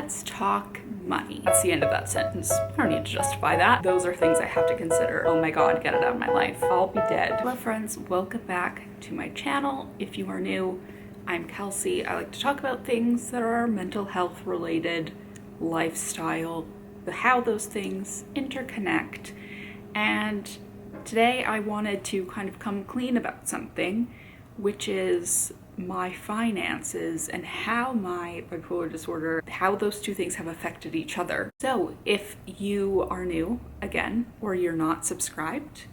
let's talk money. That's the end of that sentence. I don't need to justify that. Those are things I have to consider. Oh my God, get it out of my life. I'll be dead. Hello friends, welcome back to my channel. If you are new, I'm Kelsey. I like to talk about things that are mental health related, lifestyle, how those things interconnect. And today I wanted to kind of come clean about something, which is my finances and how my bipolar disorder, how those two things have affected each other. So if you are new again, or you're not subscribed,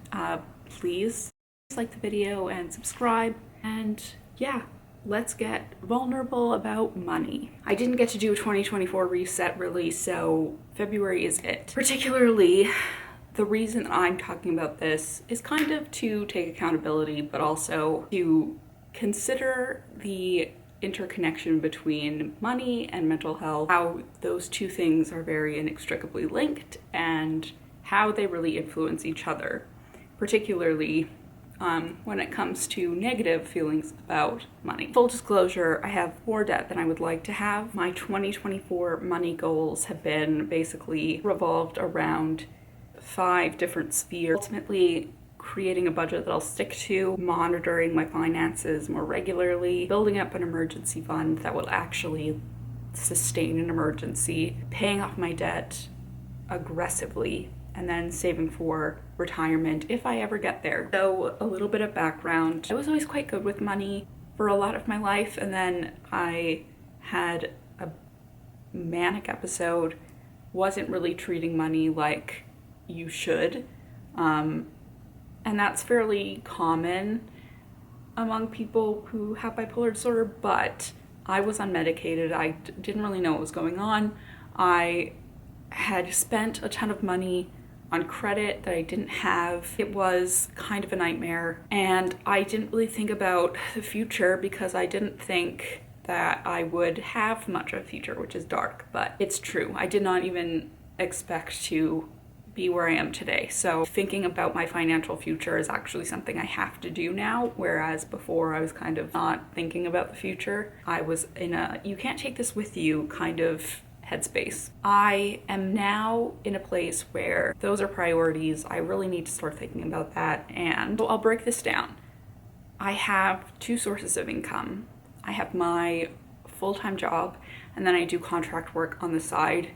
please like the video and subscribe. And yeah, let's get vulnerable about money. I didn't get to do a 2024 reset really, so February is it. Particularly, the reason I'm talking about this is kind of to take accountability, but also to consider the interconnection between money and mental health, how those two things are very inextricably linked, and how they really influence each other, particularly when it comes to negative feelings about money. Full disclosure, I have more debt than I would like to have. My 2024 money goals have been basically revolved around 5 different spheres. Ultimately, creating a budget that I'll stick to, monitoring my finances more regularly, building up an emergency fund that will actually sustain an emergency, paying off my debt aggressively, and then saving for retirement if I ever get there. So a little bit of background. I was always quite good with money for a lot of my life, and then I had a manic episode, wasn't really treating money like you should. And that's fairly common among people who have bipolar disorder, but I was unmedicated. I didn't really know what was going on. I had spent a ton of money on credit that I didn't have. It was kind of a nightmare, and I didn't really think about the future because I didn't think that I would have much of a future, which is dark, but it's true. I did not even expect to be where I am today. So thinking about my financial future is actually something I have to do now, whereas before I was kind of not thinking about the future. I was in a you can't take this with you kind of headspace. I am now in a place where those are priorities. I really need to start thinking about that, and so I'll break this down. I have 2 sources of income. I have my full-time job, and then I do contract work on the side.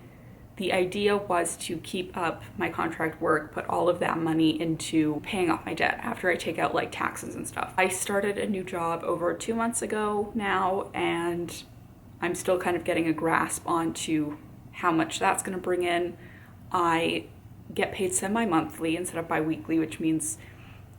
The idea was to keep up my contract work, put all of that money into paying off my debt after I take out like taxes and stuff. I started a new job over 2 months ago now, and I'm still kind of getting a grasp onto how much that's going to bring in. I get paid semi-monthly instead of bi-weekly, which means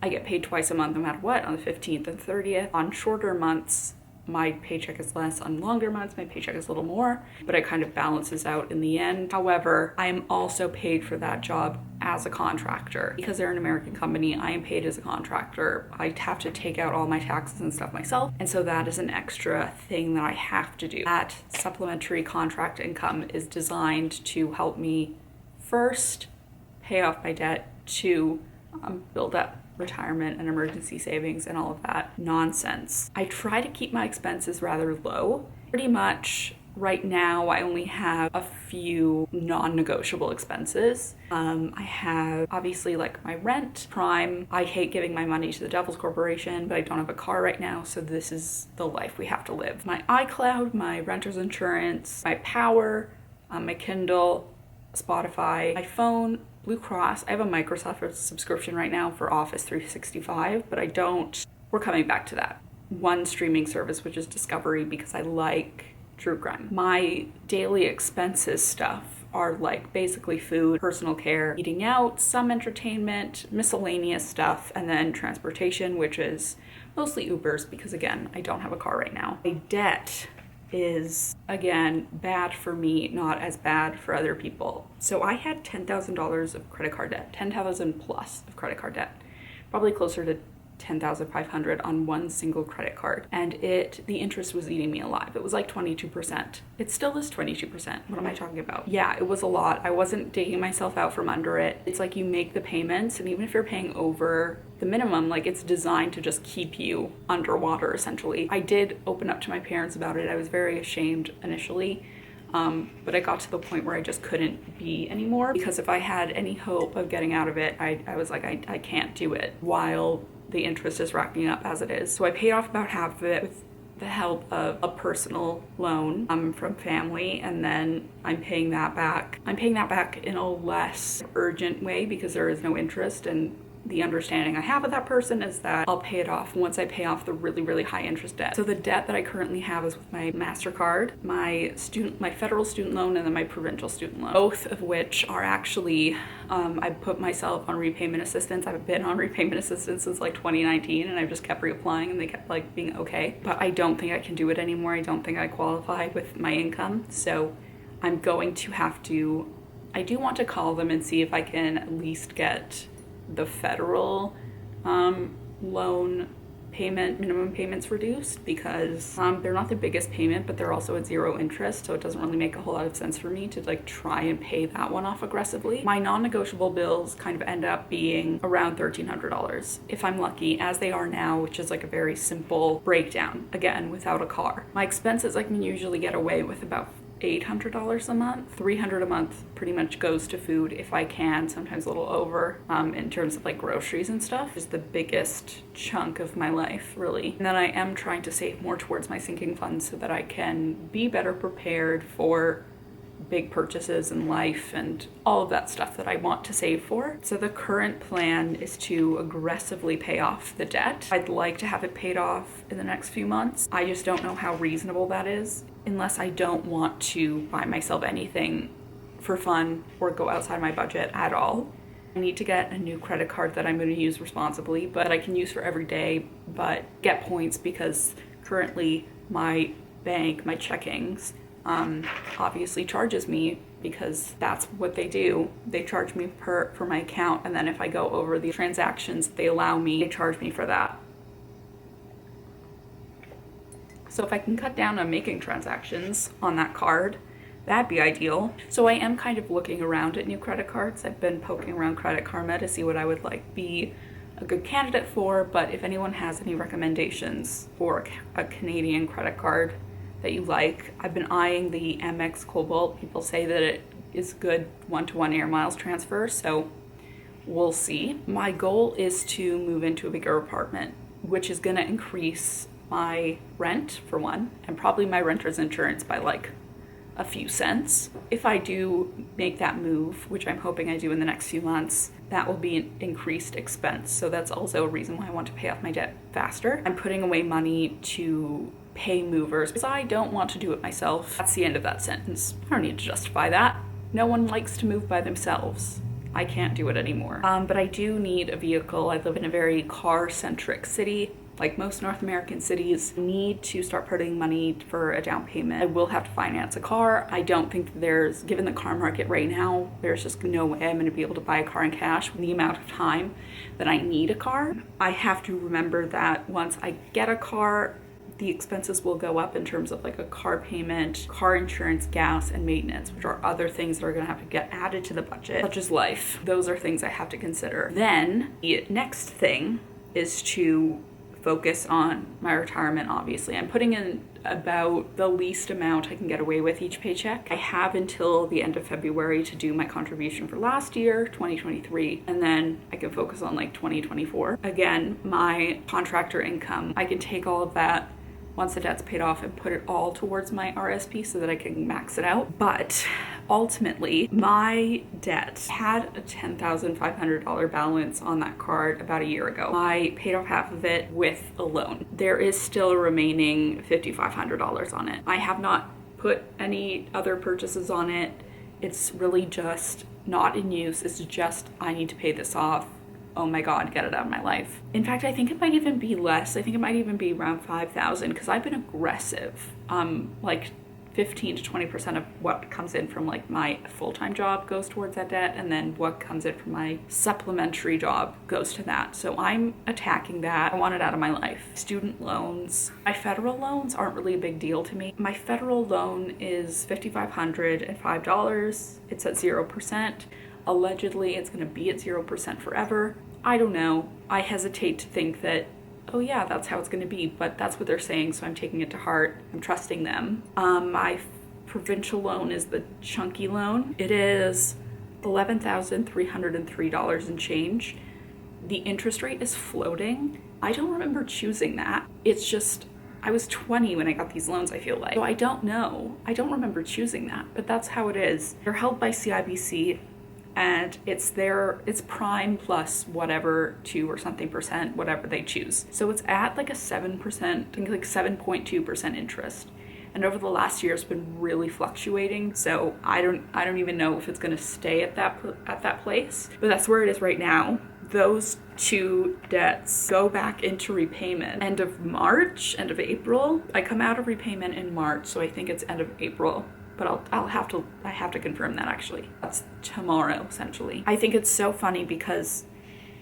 I get paid twice a month no matter what, on the 15th and 30th. On shorter months, my paycheck is less. On longer months, my paycheck is a little more, but it kind of balances out in the end. However, I am also paid for that job as a contractor. Because they're an American company, I am paid as a contractor. I have to take out all my taxes and stuff myself, and so that is an extra thing that I have to do. That supplementary contract income is designed to help me first pay off my debt, to build up retirement and emergency savings and all of that nonsense. I try to keep my expenses rather low. Pretty much right now I only have a few non-negotiable expenses. I have obviously like my rent, prime. I hate giving my money to the Devil's Corporation, but I don't have a car right now, so this is the life we have to live. My iCloud, my renter's insurance, my power, my Kindle, Spotify, my phone, Blue Cross. I have a Microsoft subscription right now for Office 365, but we're coming back to that. One streaming service, which is Discovery, because I like true crime. My daily expenses stuff are like basically food, personal care, eating out, some entertainment, miscellaneous stuff, and then transportation, which is mostly Ubers because again, I don't have a car right now. My debt is, again, bad for me, not as bad for other people. So I had $10,000 of credit card debt, 10,000 plus of credit card debt, probably closer to 10,500 on one single credit card. And the interest was eating me alive. It was like 22%. It still is 22%. What am I talking about? Yeah, it was a lot. I wasn't digging myself out from under it. It's like you make the payments, and even if you're paying over the minimum, like it's designed to just keep you underwater essentially. I did open up to my parents about it. I was very ashamed initially. But I got to the point where I just couldn't be anymore, because if I had any hope of getting out of it, I was like, I can't do it while the interest is racking up as it is. So I paid off about half of it with the help of a personal loan from family, and then I'm paying that back. I'm paying that back in a less urgent way because there is no interest, and the understanding I have with that person is that I'll pay it off once I pay off the really, really high interest debt. So the debt that I currently have is with my MasterCard, my federal student loan, and then my provincial student loan, both of which are actually, I put myself on repayment assistance. I've been on repayment assistance since like 2019, and I've just kept reapplying, and they kept like being okay. But I don't think I can do it anymore. I don't think I qualify with my income. So I'm going to have to, I do want to call them and see if I can at least get the federal loan payment, minimum payments reduced, because they're not the biggest payment, but they're also at zero interest, so it doesn't really make a whole lot of sense for me to like try and pay that one off aggressively. My non-negotiable bills kind of end up being around $1,300 if I'm lucky, as they are now, which is like a very simple breakdown, again, without a car. My expenses, I can usually get away with about $800 a month. $300 a month pretty much goes to food if I can, sometimes a little over, in terms of like groceries and stuff. Is the biggest chunk of my life, really. And then I am trying to save more towards my sinking fund so that I can be better prepared for big purchases in life and all of that stuff that I want to save for. So the current plan is to aggressively pay off the debt. I'd like to have it paid off in the next few months. I just don't know how reasonable that is, unless I don't want to buy myself anything for fun or go outside my budget at all. I need to get a new credit card that I'm going to use responsibly, but I can use for every day, but get points, because currently my bank, my checkings, obviously charges me, because that's what they do. They charge me for my account, and then if I go over the transactions they allow me, they charge me for that. So if I can cut down on making transactions on that card, that'd be ideal. So I am kind of looking around at new credit cards. I've been poking around Credit Karma to see what I would like be a good candidate for, but if anyone has any recommendations for a Canadian credit card that you like, I've been eyeing the Amex Cobalt. People say that it is good one-to-one air miles transfer, so we'll see. My goal is to move into a bigger apartment, which is gonna increase my rent for one, and probably my renter's insurance by like a few cents. If I do make that move, which I'm hoping I do in the next few months, that will be an increased expense. So that's also a reason why I want to pay off my debt faster. I'm putting away money to pay movers because I don't want to do it myself. That's the end of that sentence. I don't need to justify that. No one likes to move by themselves. I can't do it anymore. But I do need a vehicle. I live in a very car-centric city. Like most North American cities, need to start putting money for a down payment. I will have to finance a car. I don't think given the car market right now, there's just no way I'm going to be able to buy a car in cash with the amount of time that I need a car. I have to remember that once I get a car, the expenses will go up in terms of like a car payment, car insurance, gas, and maintenance, which are other things that are going to have to get added to the budget, such as life. Those are things I have to consider. Then the next thing is to focus on my retirement. Obviously, I'm putting in about the least amount I can get away with each paycheck. I have until the end of February to do my contribution for last year, 2023, and then I can focus on like 2024. Again, my contractor income, I can take all of that once the debt's paid off and put it all towards my RSP so that I can max it out. But ultimately, my debt had a $10,500 balance on that card about a year ago. I paid off half of it with a loan. There is still a remaining $5,500 on it. I have not put any other purchases on it. It's really just not in use. It's just, I need to pay this off. Oh my God, get it out of my life. In fact, I think it might even be less. I think it might even be around 5,000 because I've been aggressive. Like 15 to 20% of what comes in from like my full-time job goes towards that debt, and then what comes in from my supplementary job goes to that. So I'm attacking that. I want it out of my life. Student loans. My federal loans aren't really a big deal to me. My federal loan is $5,505. It's at 0%. Allegedly, it's going to be at 0% forever. I don't know. I hesitate to think that, oh yeah, that's how it's going to be, but that's what they're saying, so I'm taking it to heart. I'm trusting them. My provincial loan is the chunky loan. It is $11,303 and change. The interest rate is floating. I don't remember choosing that. It's just, I was 20 when I got these loans, I feel like. So I don't know. I don't remember choosing that, but that's how it is. They're held by CIBC, and it's prime plus whatever 2 or something percent, whatever they choose. So it's at like a 7%, I think like 7.2% interest. And over the last year, it's been really fluctuating. So I don't even know if it's going to stay at that place. But that's where it is right now. Those two debts go back into repayment end of March, end of April. I come out of repayment in March, so I think it's end of April. But I have to confirm that actually. That's tomorrow, essentially. I think it's so funny because,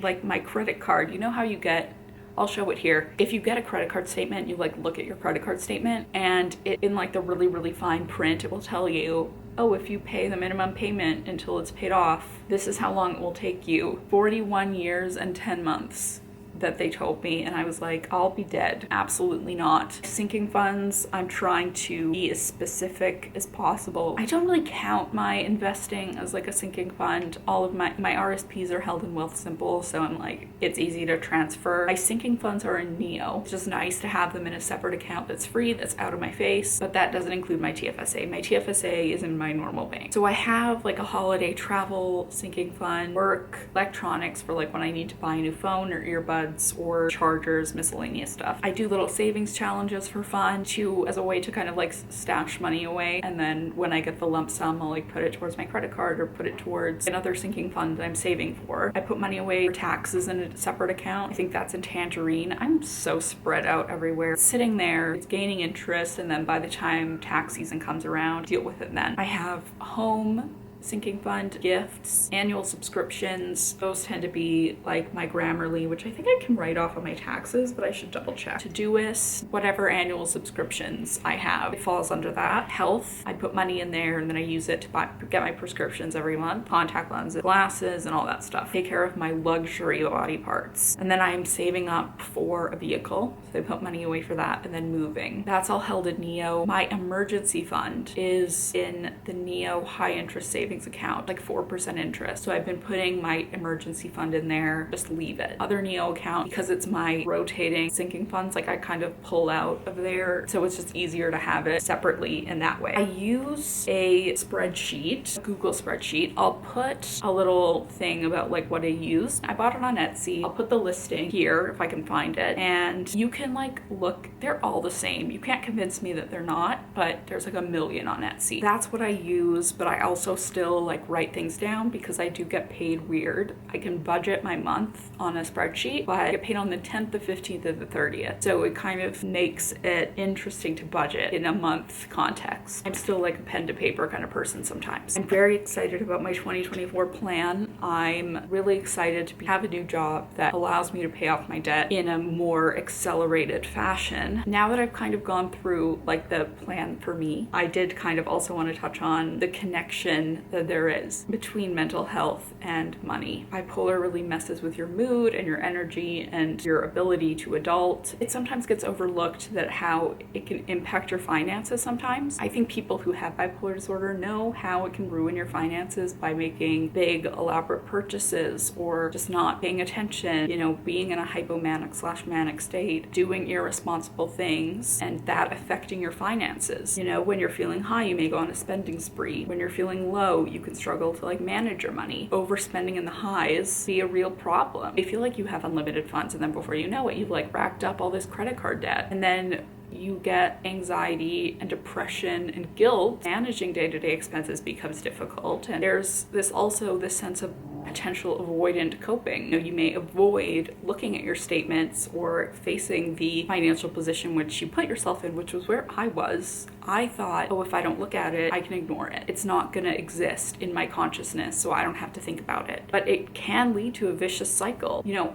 like, my credit card, you know how you get, I'll show it here. If you get a credit card statement, you like look at your credit card statement, and in like the really, really fine print, it will tell you, oh, if you pay the minimum payment until it's paid off, this is how long it will take you. 41 years and 10 months that they told me, and I was like, I'll be dead. Absolutely not. Sinking funds, I'm trying to be as specific as possible. I don't really count my investing as like a sinking fund. All of my RSPs are held in Wealthsimple, so I'm like, it's easy to transfer. My sinking funds are in Neo. It's just nice to have them in a separate account that's free, that's out of my face, but that doesn't include my TFSA. My TFSA is in my normal bank. So I have like a holiday travel sinking fund, work, electronics for like when I need to buy a new phone or earbuds or chargers, miscellaneous stuff. I do little savings challenges for fun too, as a way to kind of like stash money away, and then when I get the lump sum, I'll like put it towards my credit card or put it towards another sinking fund that I'm saving for. I put money away for taxes in a separate account. I think that's in Tangerine. I'm so spread out everywhere. It's sitting there, it's gaining interest, and then by the time tax season comes around, deal with it then. I have home sinking fund, gifts, annual subscriptions. Those tend to be like my Grammarly, which I think I can write off on my taxes, but I should double check. Todoist, whatever annual subscriptions I have, it falls under that. Health, I put money in there and then I use it to get my prescriptions every month, contact lenses, glasses, and all that stuff. Take care of my luxury body parts. And then I'm saving up for a vehicle, so I put money away for that, and then moving. That's all held in Neo. My emergency fund is in the Neo high interest savings account, like 4% interest. So I've been putting my emergency fund in there, just leave it. Other Neo account, because it's my rotating sinking funds, like I kind of pull out of there. So it's just easier to have it separately in that way. I use a spreadsheet, a Google spreadsheet. I'll put a little thing about like what I used. I bought it on Etsy. I'll put the listing here if I can find it. And you can like look, they're all the same. You can't convince me that they're not, but there's like a million on Etsy. That's what I use, but I also still like write things down because I do get paid weird. I can budget my month on a spreadsheet, but I get paid on the 10th, the 15th, and the 30th. So it kind of makes it interesting to budget in a month context. I'm still like a pen to paper kind of person sometimes. I'm very excited about my 2024 plan. I'm really excited to have a new job that allows me to pay off my debt in a more accelerated fashion. Now that I've kind of gone through like the plan for me, I did kind of also want to touch on the connection that there is between mental health and money. Bipolar really messes with your mood and your energy and your ability to adult. It sometimes gets overlooked that how it can impact your finances sometimes. I think people who have bipolar disorder know how it can ruin your finances by making big elaborate purchases or just not paying attention, you know, being in a hypomanic/manic state, doing irresponsible things, and that affecting your finances. You know, when you're feeling high, you may go on a spending spree. When you're feeling low, you can struggle to like manage your money. Overspending in the highs be a real problem. You feel like you have unlimited funds, and then before you know it, you've like racked up all this credit card debt, and then you get anxiety and depression and guilt. Managing day-to-day expenses becomes difficult, and there's this sense of potential avoidant coping. You know, you may avoid looking at your statements or facing the financial position which you put yourself in, which was where I was. I thought, oh, if I don't look at it, I can ignore it. It's not going to exist in my consciousness, so I don't have to think about it. But it can lead to a vicious cycle. You know,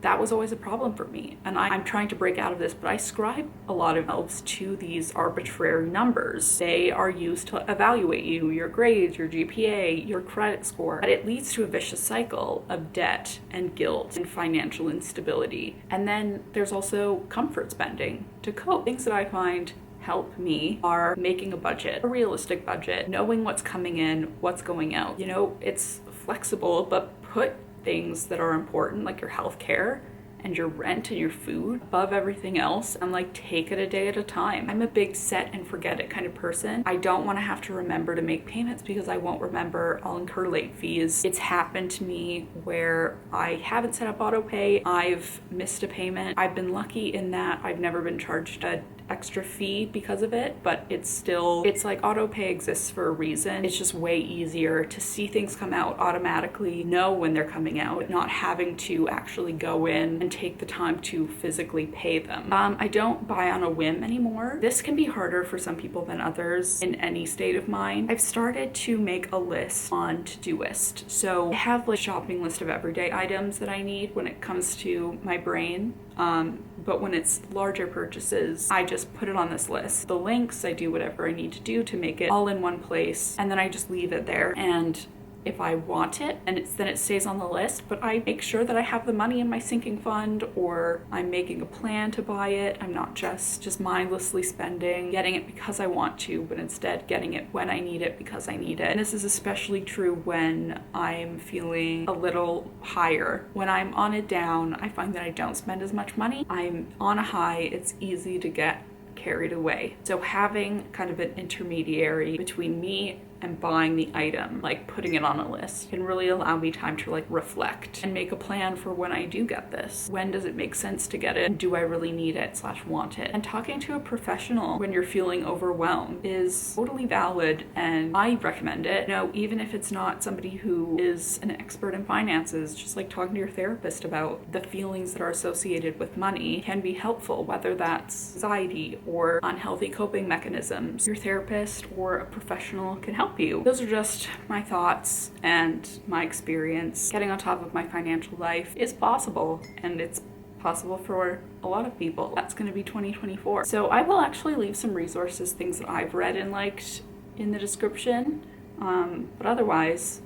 that was always a problem for me, and I'm trying to break out of this, but I ascribe a lot of elves to these arbitrary numbers. They are used to evaluate you, your grades, your GPA, your credit score, but it leads to a vicious cycle of debt and guilt and financial instability. And then there's also comfort spending to cope. Things that I find help me are making a budget, a realistic budget, knowing what's coming in, what's going out. You know, it's flexible, but put things that are important, like your health care and your rent and your food, above everything else, and like take it a day at a time. I'm a big set and forget it kind of person. I don't want to have to remember to make payments because I won't remember. I'll incur late fees. It's happened to me where I haven't set up auto pay. I've missed a payment. I've been lucky in that I've never been charged an extra fee because of it, but it's like auto pay exists for a reason. It's just way easier to see things come out automatically, know when they're coming out, not having to actually go in and take the time to physically pay them. I don't buy on a whim anymore. This can be harder for some people than others in any state of mind. I've started to make a list on Todoist. So I have like a shopping list of everyday items that I need when it comes to my brain. But when it's larger purchases, I just put it on this list. The links, I do whatever I need to do to make it all in one place, and then I just leave it there. And if I want it, and then it stays on the list, but I make sure that I have the money in my sinking fund, or I'm making a plan to buy it. I'm not just mindlessly spending, getting it because I want to, but instead getting it when I need it because I need it. And this is especially true when I'm feeling a little higher. When I'm on a down, I find that I don't spend as much money. I'm on a high, it's easy to get carried away. So having kind of an intermediary between me and buying the item, like putting it on a list, can really allow me time to like reflect and make a plan for when I do get this. When does it make sense to get it? And do I really need it / want it? And talking to a professional when you're feeling overwhelmed is totally valid, and I recommend it. You know, even if it's not somebody who is an expert in finances, just like talking to your therapist about the feelings that are associated with money can be helpful, whether that's anxiety or unhealthy coping mechanisms. Your therapist or a professional can help you. Those are just my thoughts and my experience. Getting on top of my financial life is possible, and it's possible for a lot of people. That's going to be 2024. So I will actually leave some resources, things that I've read and liked, in the description. But otherwise,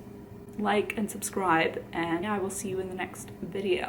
like and subscribe, and I will see you in the next video.